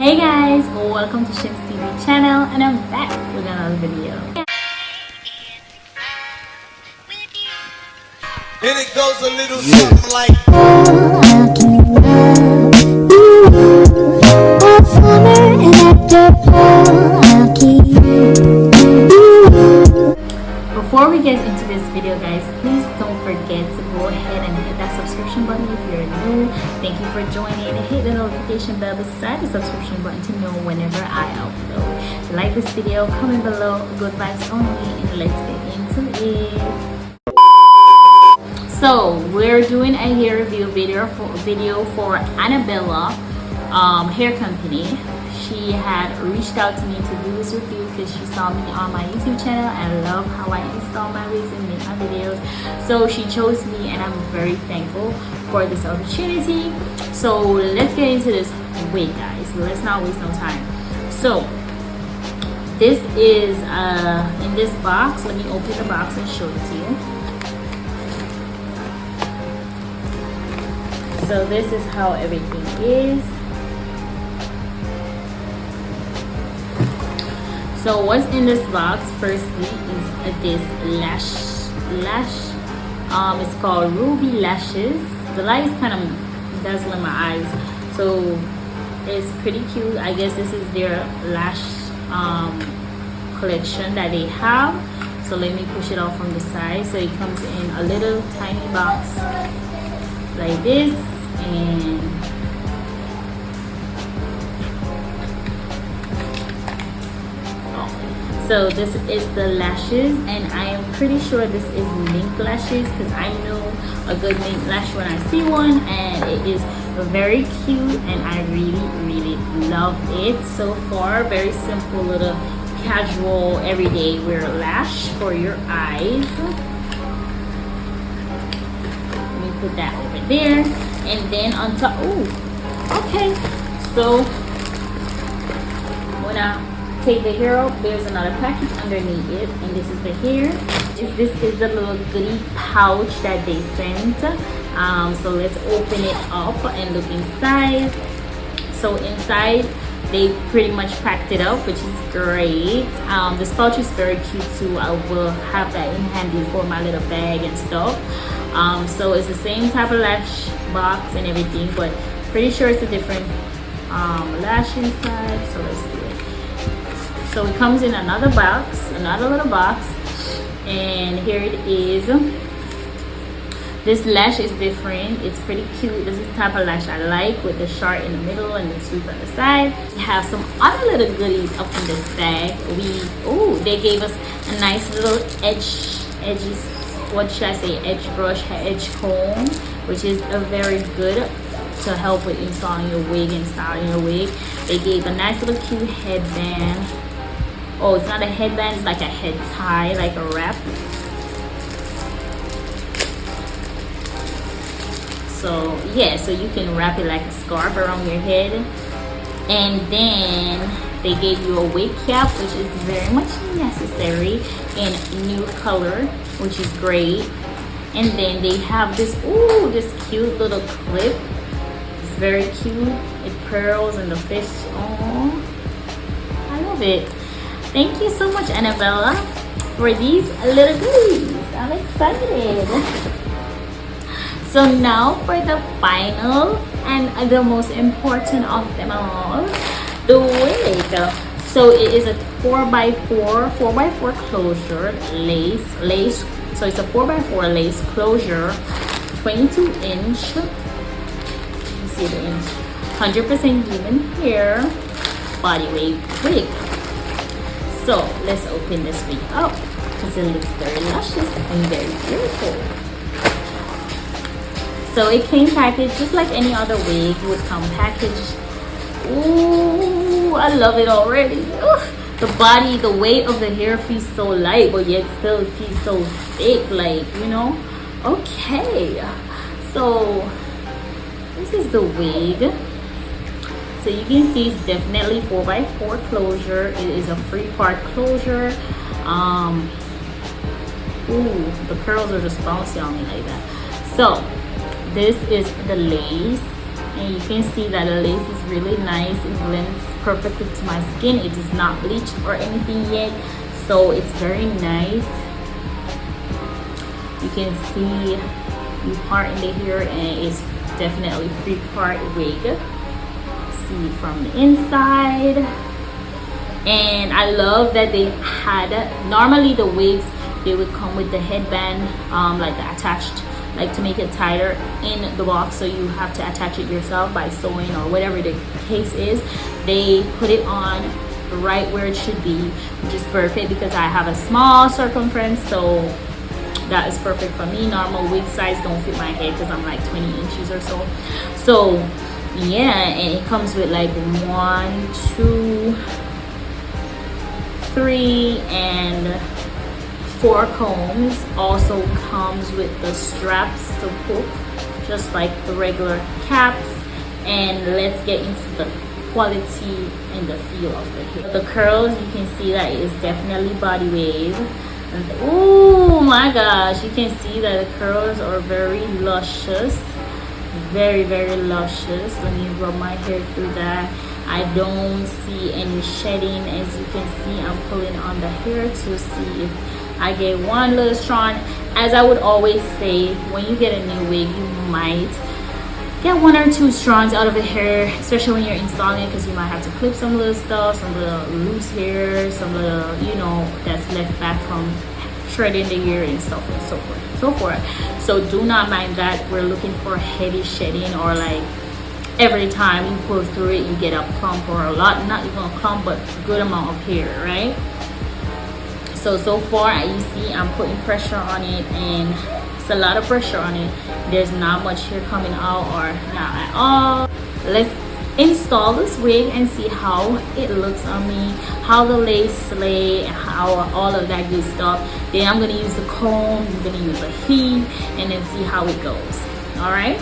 Hey guys, welcome to Shintvchanel and I'm back with another video. And it goes a little something like Before we get into this video guys, please don't forget to go ahead and hit that subscription button if you're new. Thank you for joining. Hit the notification bell beside the subscription button to know whenever I upload. If you like this video, comment below. Good vibes only, and let's get into it. So we're doing a hair review video for Arabella hair company. She had reached out to me to do this review because she saw me on my YouTube channel and love how I install my wigs and make my videos. So she chose me and I'm very thankful for this opportunity. So let's get into this wig guys. Let's not waste no time. So this is in this box. Let me open the box and show it to you. So this is how everything is. So what's in this box firstly is this lash. It's called Ruby Lashes. The light is kind of dazzling my eyes, so it's pretty cute. I guess this is their lash collection that they have. So let me push it off from the side. So it comes in a little tiny box like this, and so this is the lashes, and I am pretty sure this is mink lashes because I know a good mink lash when I see one, and it is very cute and I really love it so far. Very simple little casual everyday wear lash for your eyes. Let me put that over there, and then on top, oh okay, so when I take the hair out, there's another package underneath it, and this is the hair. This is the little goodie pouch that they sent. So let's open it up and look inside. So inside they pretty much packed it up, which is great. This pouch is very cute too. I will have that in handy for my little bag and stuff. So it's the same type of lash box and everything, but pretty sure it's a different lash inside. So let's do it. So it comes in another box, another little box, and here it is. This lash is different. It's pretty cute. This is the type of lash I like, with the sharp in the middle and the sweep on the side. We have some other little goodies up in this bag. They gave us a nice little edges, what should I say, edge brush, edge comb, which is a very good to help with installing your wig and styling your wig. They gave a nice little cute headband. Oh, it's not a headband, it's like a head tie, like a wrap. So yeah, so you can wrap it like a scarf around your head. And then they gave you a wig cap, which is very much necessary, in new color, which is great. And then they have this, this cute little clip. It's very cute. It pearls and the fish. Oh, I love it. Thank you so much, Arabella, for these little goodies. I'm excited. So now for the final and the most important of them all, the wig. So it is a 4x4 closure lace. So it's a 4x4 lace closure, 22 inch. You see the inch. 100% human hair body wig. So let's open this wig up because it looks very luscious and very beautiful. So it came packaged just like any other wig would come packaged. Ooh, I love it already. Ooh, the body, the weight of the hair feels so light, but yet still it feels so thick, like, you know. Okay, so this is the wig. So you can see it's definitely 4x4 closure. It is a 3-part closure. The curls are just bouncy on me like that. So this is the lace, and you can see that the lace is really nice. It blends perfectly to my skin. It is not bleached or anything yet, so it's very nice. You can see the part in the hair, and it's definitely 3-part wig. See from the inside. And I love that they had, normally the wigs, they would come with the headband, like the attached, like to make it tighter in the box, so you have to attach it yourself by sewing or whatever the case is. They put it on right where it should be, which is perfect because I have a small circumference, so that is perfect for me. Normal wig size don't fit my head because I'm like 20 inches or so. So yeah, and it comes with like 1, 2, 3 and 4 combs. Also comes with the straps to hook, just like the regular caps. And let's get into the quality and the feel of the hair. The curls, you can see that it is definitely body wave. And oh my gosh, you can see that the curls are very luscious, very luscious. Let me rub my hair through that. I don't see any shedding. As you can see, I'm pulling on the hair to see if I get one little strand. As I would always say, when you get a new wig, you might get 1 or 2 strands out of the hair, especially when you're installing it, because you might have to clip some little stuff, some little loose hair, some little, you know, that's left back from shredding the hair and stuff and so forth and so forth. So do not mind that. We're looking for heavy shedding, or like every time you pull through it you get a clump or a lot, not even a clump, but a good amount of hair, right? So far you see I'm putting pressure on it, and it's a lot of pressure on it. There's not much hair coming out, or not at all. Let's install this wig and see how it looks on me, how the lace lay, how all of that good stuff. Then I'm gonna use the comb, I'm gonna use the heat, and then see how it goes. All right.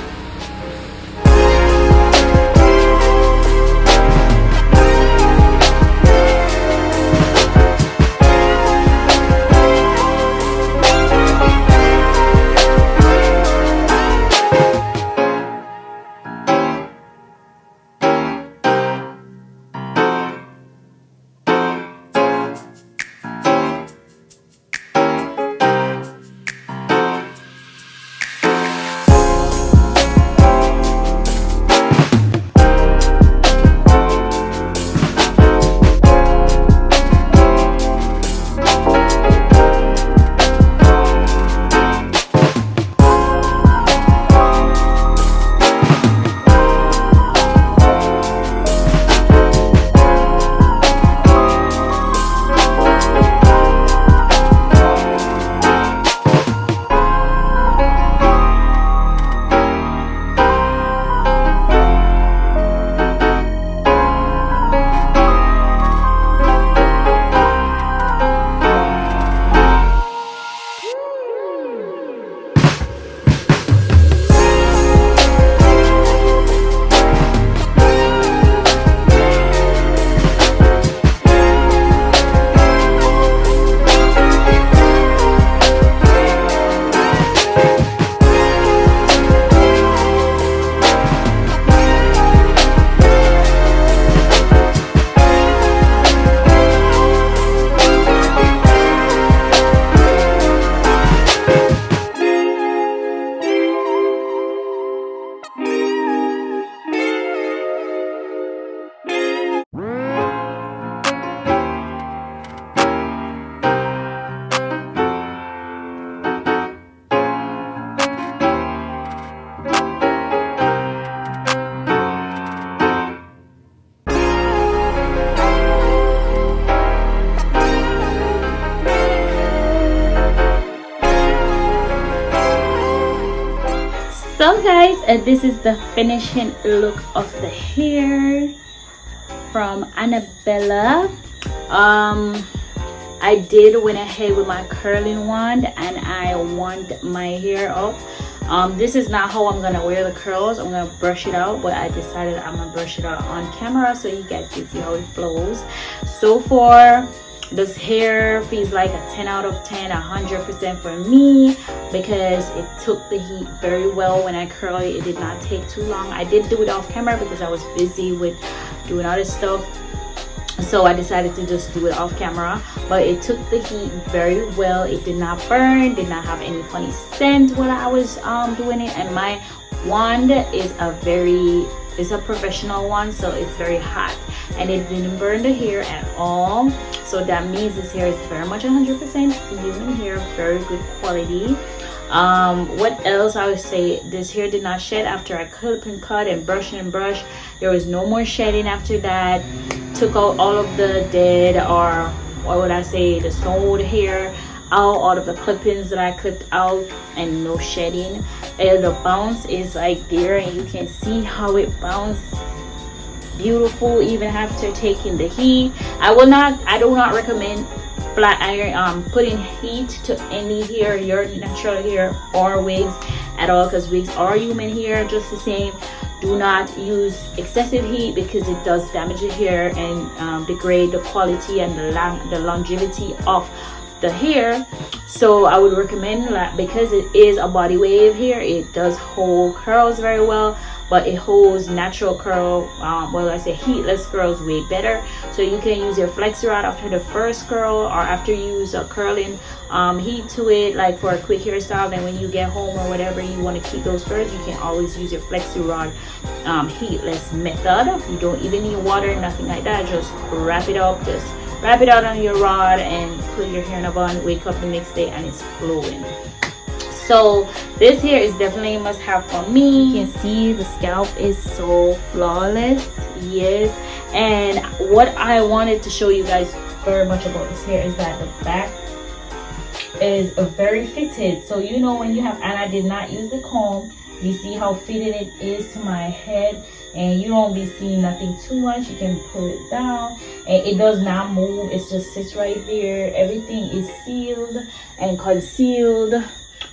So guys, this is the finishing look of the hair from Arabella. I did went ahead with my curling wand and I wound my hair up. This is not how I'm gonna wear the curls. I'm gonna brush it out, but I decided I'm gonna brush it out on camera so you guys can see how it flows. So far this hair feels like a 10 out of 10, 100% for me, because it took the heat very well. When I curl it, it did not take too long. I did do it off camera because I was busy with doing other stuff, so I decided to just do it off camera. But it took the heat very well. It did not burn, did not have any funny scent while I was doing it. And my wand is a professional one, so it's very hot, and it didn't burn the hair at all. So that means this hair is very much 100% human hair, very good quality. What else I would say, this hair did not shed after I clip and cut and brush and brush. There was no more shedding after that. Took out all of the dead, or what would I say, the snowed hair out, all of the clippings that I clipped out, and no shedding. And the bounce is like there, and you can see how it bounced beautiful even after taking the heat. I do not recommend flat iron putting heat to any hair, your natural hair or wigs at all, because wigs are human hair just the same. Do not use excessive heat because it does damage your hair and degrade the quality and the longevity of the hair. So I would recommend that, because it is a body wave hair, it does hold curls very well, but it holds natural curl, heatless curls way better. So you can use your flexi rod after the first curl, or after you use a curling heat to it, like for a quick hairstyle. Then when you get home or whatever, you want to keep those curls, you can always use your flexi rod heatless method. You don't even need water, nothing like that. Just wrap it up, just wrap it out on your rod and put your hair in a bun. Wake up the next day and it's flowing. So this hair is definitely a must have for me. You can see the scalp is so flawless. Yes. And what I wanted to show you guys very much about this hair is that the back is very fitted. So you know, when you have, and I did not use the comb, you see how fitted it is to my head, and you don't be seeing nothing too much. You can pull it down and it does not move. It just sits right there. Everything is sealed and concealed.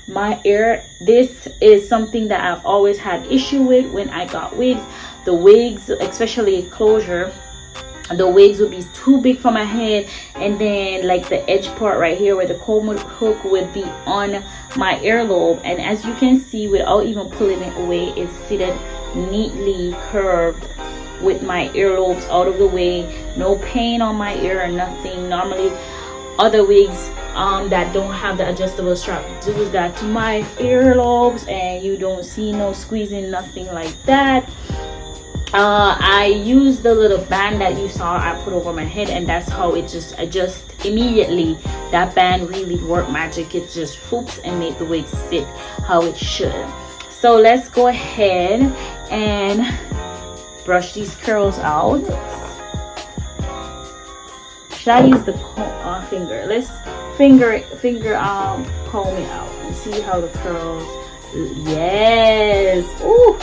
My ear, this is something that I've always had issue with when I got wigs. The wigs, especially closure, the wigs would be too big for my head, and then like the edge part right here where the comb hook would be on my earlobe. And as you can see, without even pulling it away, it's seated neatly curved with my earlobes out of the way. No pain on my ear or nothing. Normally other wigs that don't have the adjustable strap do that to my earlobes, and you don't see no squeezing, nothing like that. I used the little band that you saw I put over my head, and that's how it just adjusts immediately. That band really worked magic. It just whoops and made the wig sit how it should. So let's go ahead and brush these curls out. Should I use the finger? Let's finger comb it out and see how the curls. Yes. Ooh.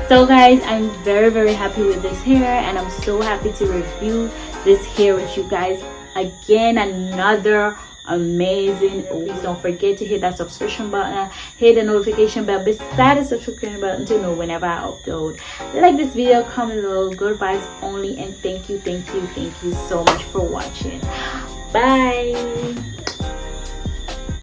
So guys, I'm very happy with this hair, and I'm so happy to review this hair with you guys again. Another amazing. Please don't forget to hit that subscription button, hit the notification bell beside the subscription button to know whenever I upload. Like this video, comment below. Good vibes only, and thank you so much for watching. Bye.